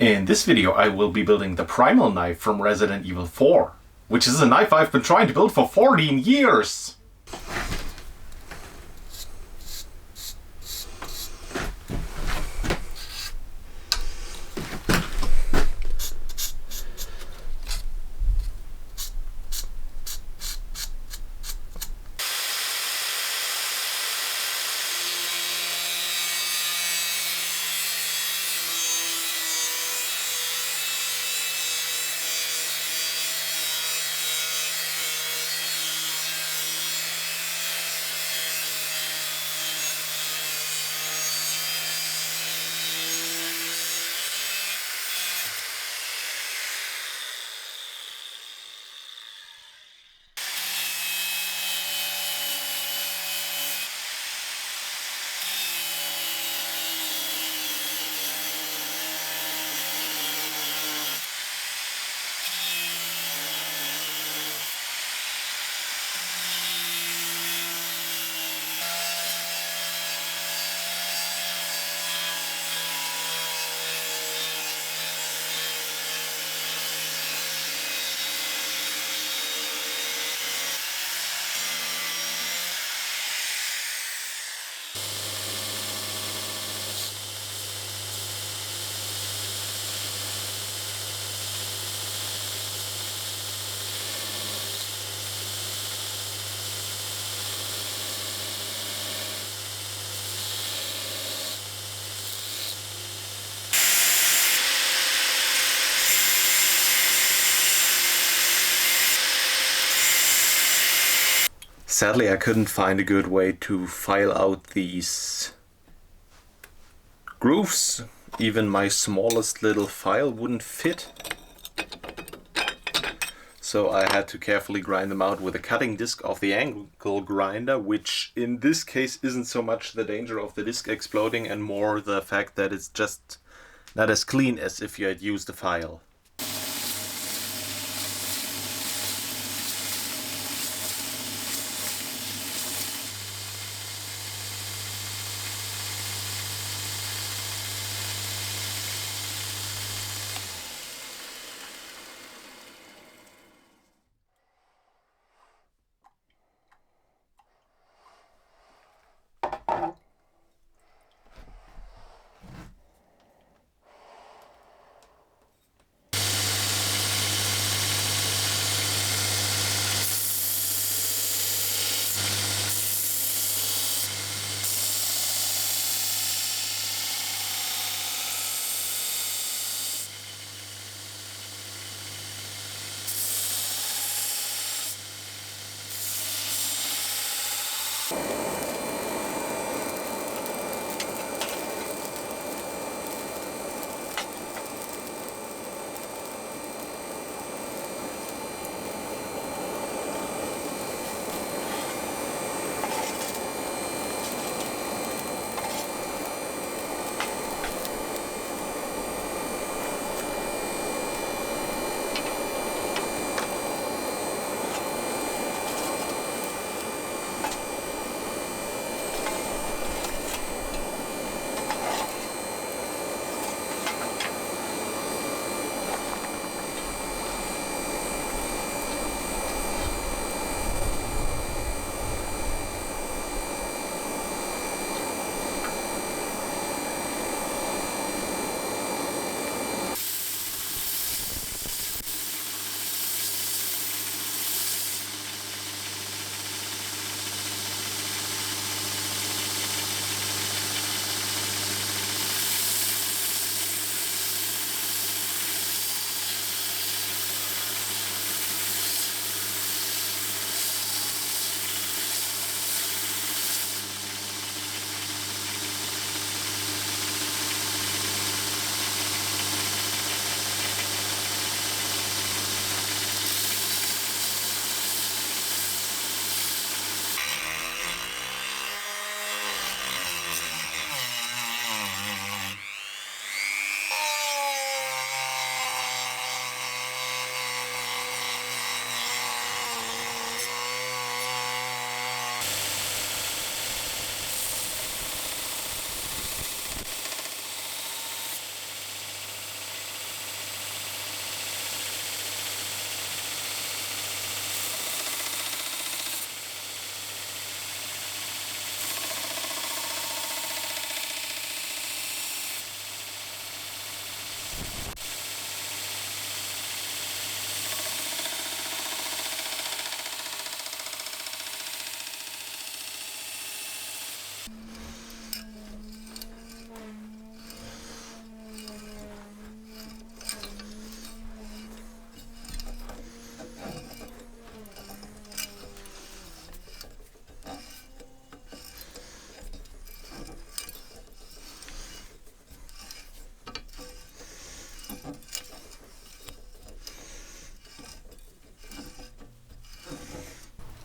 In this video I will be building the Primal knife from Resident Evil 4, which is a knife I've been trying to build for 14 years! Sadly, I couldn't find a good way to file out these grooves. Even my smallest little file wouldn't fit. So I had to carefully grind them out with a cutting disc of the angle grinder, which in this case isn't so much the danger of the disc exploding and more the fact that it's just not as clean as if you had used a file.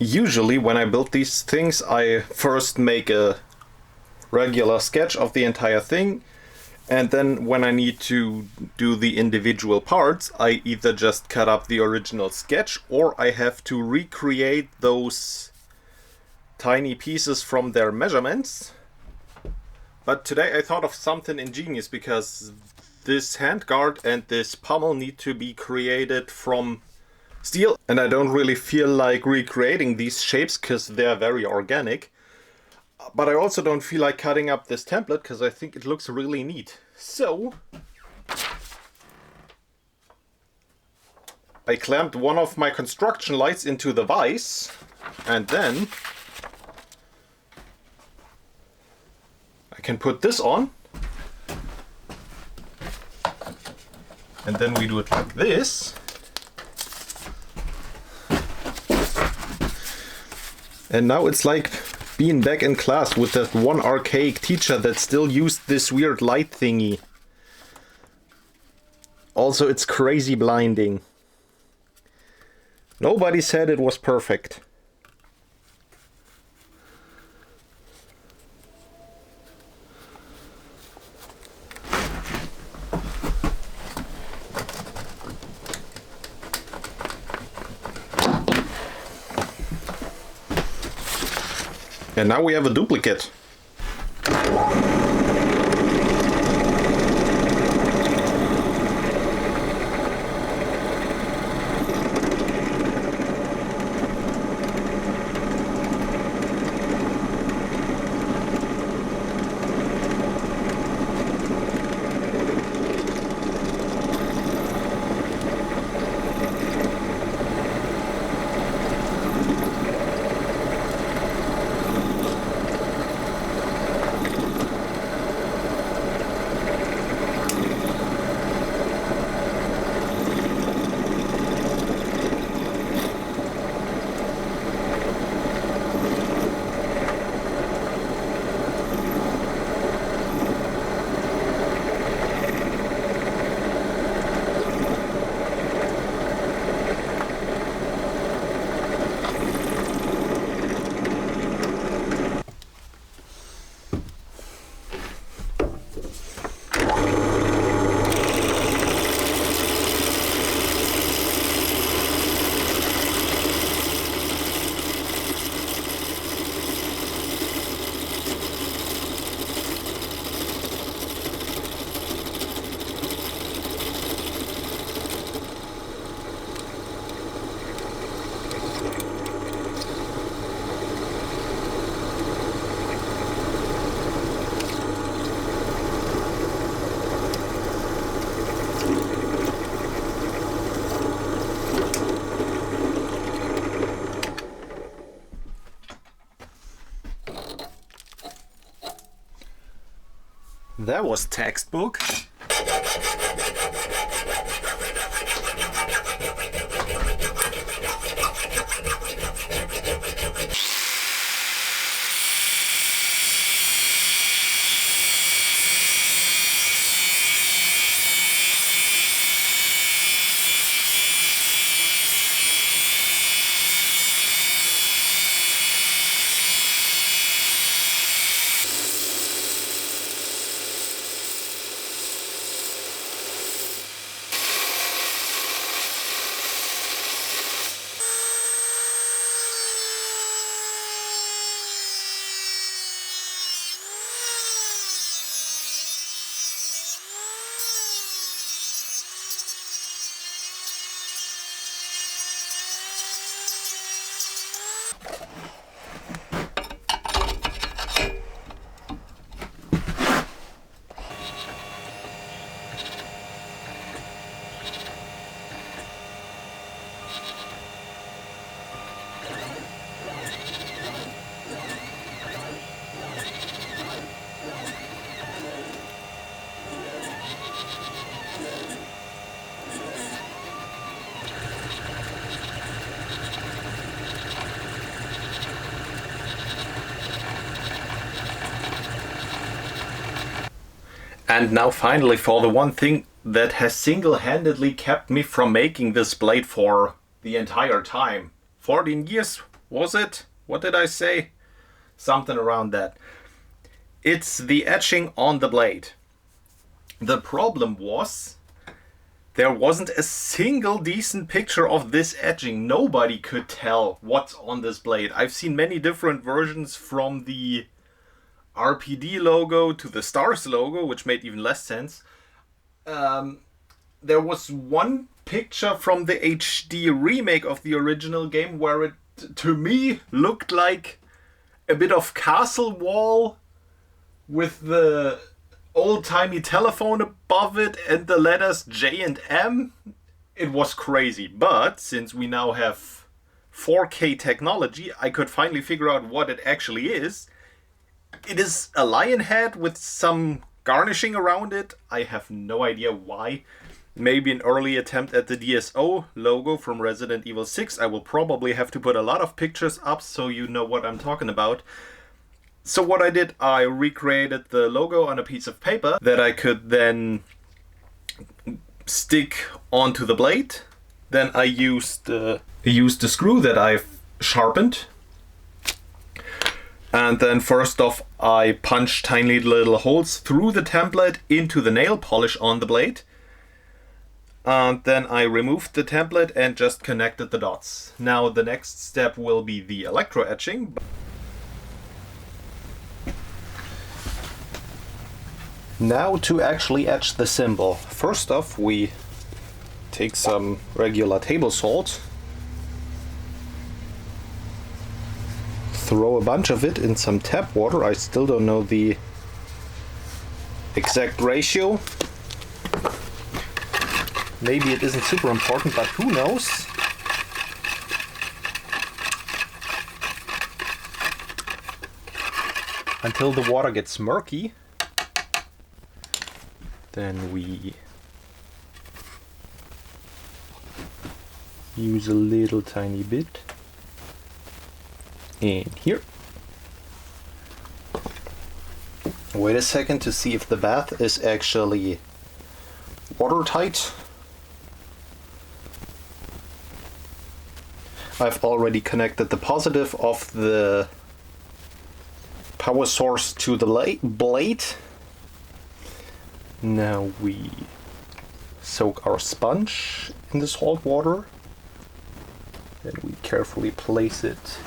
Usually when I build these things, I first make a regular sketch of the entire thing, and then when I need to do the individual parts, I either just cut up the original sketch or I have to recreate those tiny pieces from their measurements. But today I thought of something ingenious, because this handguard and this pommel need to be created from steel, and I don't really feel like recreating these shapes because they're very organic. But I also don't feel like cutting up this template because I think it looks really neat. So I clamped one of my construction lights into the vise, and then I can put this on, and then we do it like this. And now it's like being back in class with that one archaic teacher that still used this weird light thingy. Also, it's crazy blinding. Nobody said it was perfect. And now we have a duplicate. That was textbook. And now finally for the one thing that has single-handedly kept me from making this blade for the entire time. 14 years was it? What did I say? Something around that. It's the etching on the blade. The problem was there wasn't a single decent picture of this etching. Nobody could tell what's on this blade. I've seen many different versions, from the RPD logo to the Stars logo, which made even less sense. There was one picture from the HD remake of the original game where it, to me, looked like a bit of castle wall with the old-timey telephone above it and the letters J and M. It was crazy. But since we now have 4K technology, I could finally figure out what it actually is. It is a lion head with some garnishing around it. I have no idea why. Maybe an early attempt at the DSO logo from Resident Evil 6. I will probably have to put a lot of pictures up so you know what I'm talking about. So what I did, I recreated the logo on a piece of paper that I could then stick onto the blade. Then I used the screw that I've sharpened. And then first off, I punched tiny little holes through the template into the nail polish on the blade. And then I removed the template and just connected the dots. Now the next step will be the electro-etching. Now to actually etch the symbol. First off, we take some regular table salt, throw a bunch of it in some tap water. I still don't know the exact ratio. Maybe it isn't super important, but who knows? Until the water gets murky. Then we use a little tiny bit in here. Wait a second to see if the bath is actually watertight. I've already connected the positive of the power source to the blade. Now we soak our sponge in the salt water. Then we carefully place it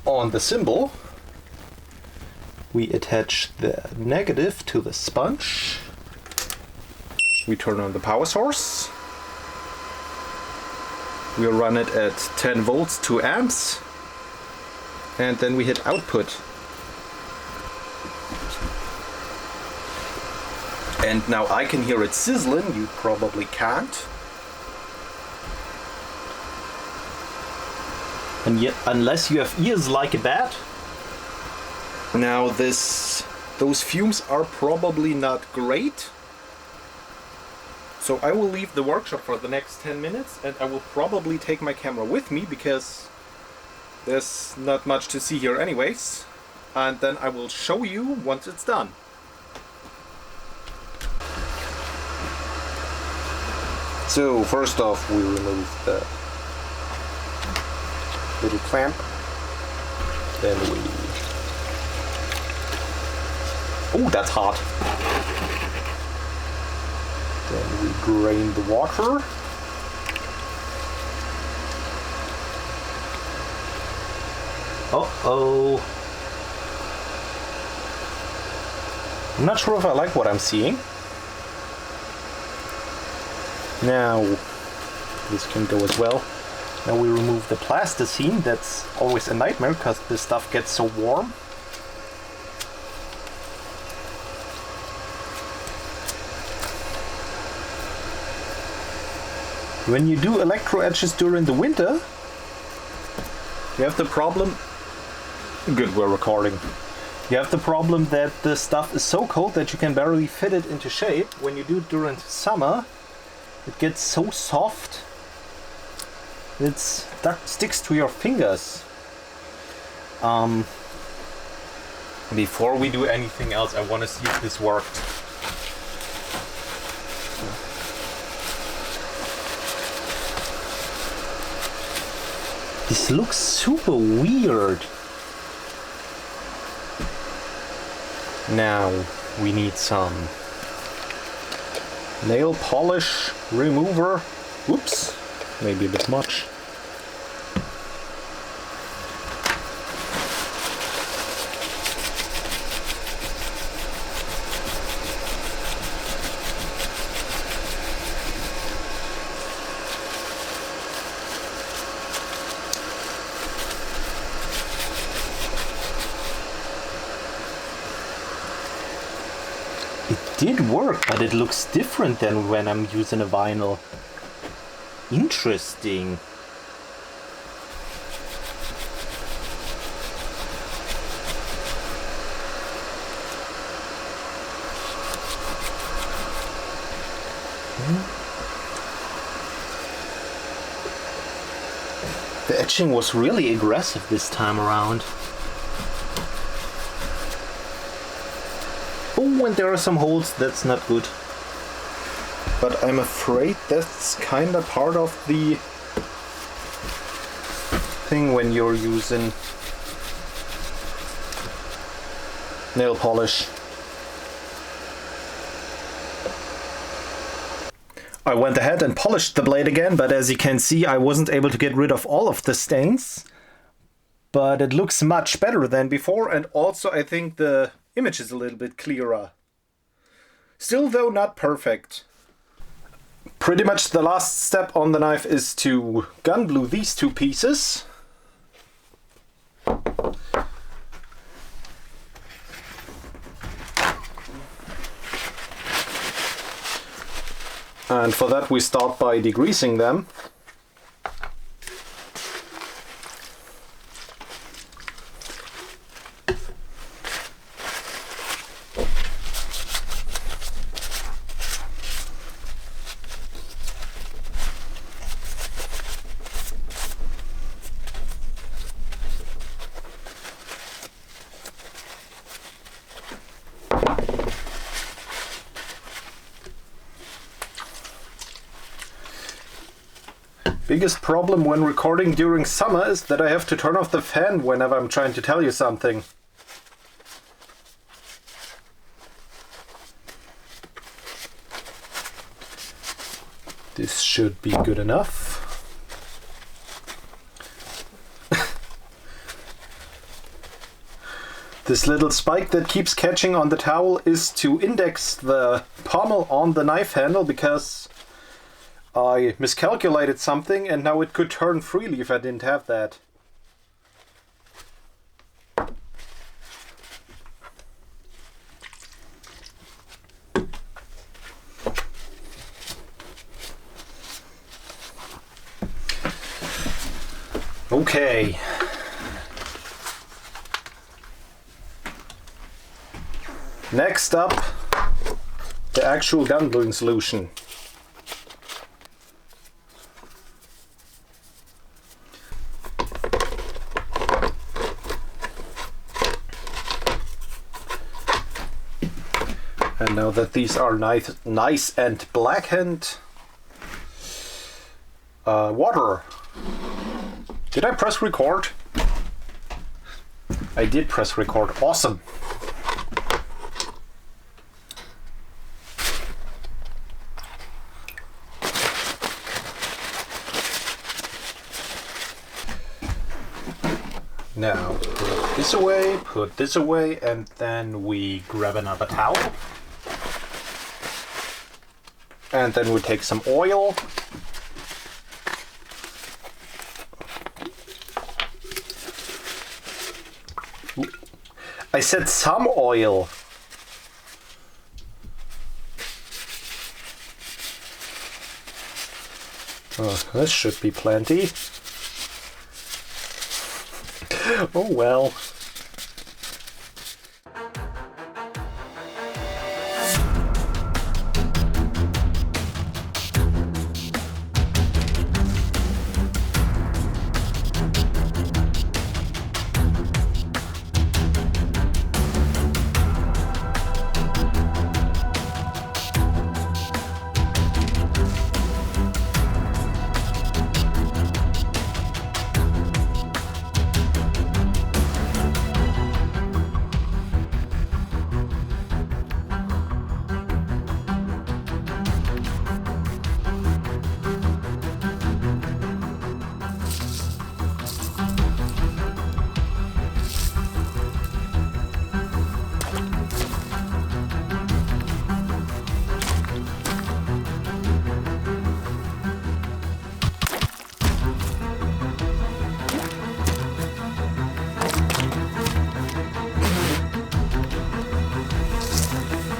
on the symbol. We attach the negative to the sponge. We turn on the power source. We run it at 10 volts, 2 amps. And then we hit output. And now I can hear it sizzling, you probably can't. And yet, unless you have ears like a bat. Now those fumes are probably not great. So I will leave the workshop for the next 10 minutes and I will probably take my camera with me because there's not much to see here anyways. And then I will show you once it's done. So first off, we remove the little clamp. Then we... Oh, that's hot. Then we drain the water. Uh-oh. I'm not sure if I like what I'm seeing. Now, this can go as well. Now we remove the plasticine. That's always a nightmare because this stuff gets so warm. When you do electro etches during the winter, you have the problem... Good, we're recording. You have the problem that the stuff is so cold that you can barely fit it into shape. When you do it during summer, it gets so soft that sticks to your fingers. Before we do anything else, I want to see if this worked. This looks super weird. Now we need some nail polish remover. Whoops, maybe a bit much. Did work, but it looks different than when I'm using a vinyl. Interesting. The etching was really aggressive this time around. Oh, and there are some holes, that's not good. But I'm afraid that's kinda part of the thing when you're using nail polish. I went ahead and polished the blade again, but as you can see, I wasn't able to get rid of all of the stains. But it looks much better than before, and also I think the image is a little bit clearer. Still though not perfect. Pretty much the last step on the knife is to gun glue these two pieces. And for that we start by degreasing them. Biggest problem when recording during summer is that I have to turn off the fan whenever I'm trying to tell you something. This should be good enough. This little spike that keeps catching on the towel is to index the pommel on the knife handle, because I miscalculated something and now it could turn freely if I didn't have that. Okay. Next up, the actual gun gluing solution. And now that these are nice and blackened, water. Did I press record? I did press record. Awesome. Now put this away, and then we grab another towel. And then we take some oil. I said some oil. Oh, this should be plenty. Oh well.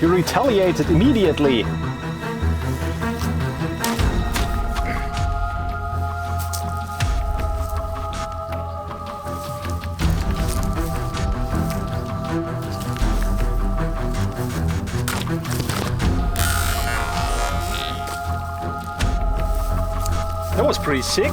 You retaliated immediately. That was pretty sick.